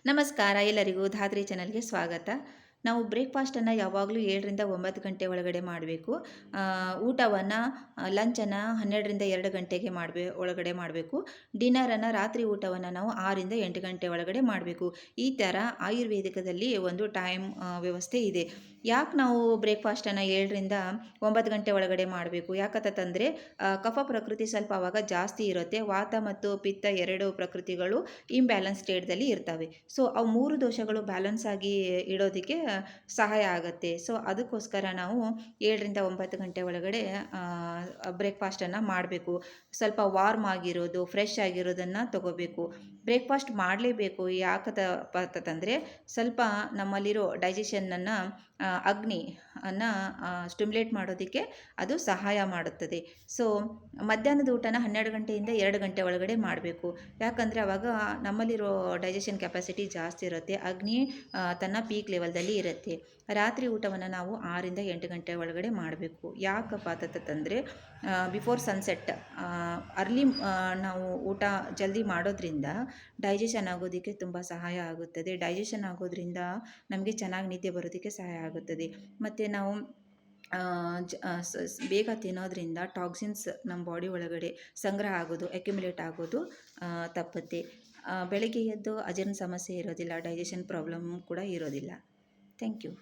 ನಮಸ್ಕಾರ ಎಲ್ಲರಿಗೂ ಧಾತ್ರಿ ಚಾನಲ್ಗೆ ಸ್ವಾಗತ. ನಾವು ಬ್ರೇಕ್ಫಾಸ್ಟನ್ನು ಯಾವಾಗಲೂ 7ರಿಂದ 9 ಗಂಟೆ ಒಳಗಡೆ ಮಾಡಬೇಕು. ಊಟವನ್ನು ಲಂಚನ್ನು 12ರಿಂದ 2 ಗಂಟೆಗೆ ಒಳಗಡೆ ಮಾಡಬೇಕು. ಡಿನ್ನರನ್ನು ರಾತ್ರಿ ಊಟವನ್ನು ನಾವು 6ರಿಂದ 8 ಗಂಟೆ ಒಳಗಡೆ ಮಾಡಬೇಕು. ಈ ಥರ ಆಯುರ್ವೇದಿಕದಲ್ಲಿ ಒಂದು ಟೈಮ್ ವ್ಯವಸ್ಥೆ ಇದೆ. ಯಾಕೆ ನಾವು ಬ್ರೇಕ್ಫಾಸ್ಟನ್ನು 7ರಿಂದ 9 ಗಂಟೆ ಒಳಗಡೆ ಮಾಡಬೇಕು? ಯಾಕಂತಂದರೆ ಕಫ ಪ್ರಕೃತಿ ಸ್ವಲ್ಪ ಆವಾಗ ಜಾಸ್ತಿ ಇರುತ್ತೆ. ವಾತ ಮತ್ತು ಪಿತ್ತ ಎರಡು ಪ್ರಕೃತಿಗಳು ಇಂಬ್ಯಾಲೆನ್ಸ್ ಸ್ಟೇಟ್ದಲ್ಲಿ ಇರ್ತವೆ. ಸೊ ಅವು 3 ದೋಷಗಳು ಬ್ಯಾಲೆನ್ಸ್ ಆಗಿ ಇಡೋದಕ್ಕೆ ಸಹಾಯ ಆಗುತ್ತೆ. ಸೊ ಅದಕ್ಕೋಸ್ಕರ ನಾವು 7ರಿಂದ 9 ಗಂಟೆ ಒಳಗಡೆ ಬ್ರೇಕ್ಫಾಸ್ಟನ್ನು ಮಾಡಬೇಕು. ಸ್ವಲ್ಪ ವಾರ್ಮ್ ಆಗಿರೋದು, ಫ್ರೆಶ್ ಆಗಿರೋದನ್ನು ತಗೋಬೇಕು. ಬ್ರೇಕ್ಫಾಸ್ಟ್ ಮಾಡಲೇಬೇಕು. ಯಾಕಂತಂದರೆ ಸ್ವಲ್ಪ ನಮ್ಮಲ್ಲಿರೋ ಡೈಜೆಷನನ್ನು ಅಗ್ನಿಯನ್ನು ಸ್ಟಿಮ್ಯುಲೇಟ್ ಮಾಡೋದಕ್ಕೆ ಅದು ಸಹಾಯ ಮಾಡುತ್ತದೆ. ಸೊ ಮಧ್ಯಾಹ್ನದ ಊಟನ 12 ಗಂಟೆಯಿಂದ 2 ಗಂಟೆ ಒಳಗಡೆ ಮಾಡಬೇಕು. ಯಾಕಂದರೆ ಆವಾಗ ನಮ್ಮಲ್ಲಿರೋ ಡೈಜೆಷನ್ ಕೆಪಾಸಿಟಿ ಜಾಸ್ತಿ ಇರುತ್ತೆ. ಅಗ್ನಿ ತನ್ನ ಪೀಕ್ ಲೆವೆಲ್ದಲ್ಲಿ ಇರುತ್ತೆ. ರಾತ್ರಿ ಊಟವನ್ನು ನಾವು 6ರಿಂದ 8 ಗಂಟೆ ಒಳಗಡೆ ಮಾಡಬೇಕು. ಯಾಕಪ್ಪ ಅಂತಂದರೆ ಬಿಫೋರ್ ಸನ್ಸೆಟ್ ಅರ್ಲಿ ನಾವು ಊಟ ಜಲ್ದಿ ಮಾಡೋದ್ರಿಂದ ಡೈಜೆಷನ್ ಆಗೋದಕ್ಕೆ ತುಂಬ ಸಹಾಯ ಆಗುತ್ತದೆ. ಡೈಜೆಷನ್ ಆಗೋದ್ರಿಂದ ನಮಗೆ ಚೆನ್ನಾಗಿ ನಿದ್ದೆ ಬರೋದಕ್ಕೆ ಸಹಾಯ ಆಗುತ್ತದೆ. ಮತ್ತು ನಾವು ಬೇಗ ತಿನ್ನೋದ್ರಿಂದ ಟಾಕ್ಸಿನ್ಸ್ ನಮ್ಮ ಬಾಡಿ ಒಳಗಡೆ ಸಂಗ್ರಹ ಆಗೋದು, ಅಕ್ಯುಮುಲೇಟ್ ಆಗೋದು ತಪ್ಪುತ್ತೆ. ಬೆಳಗ್ಗೆ ಎದ್ದು ಅಜೀರ್ಣ ಸಮಸ್ಯೆ ಇರೋದಿಲ್ಲ, ಡೈಜೆಷನ್ ಪ್ರಾಬ್ಲಮ್ ಕೂಡ ಇರೋದಿಲ್ಲ. Thank you.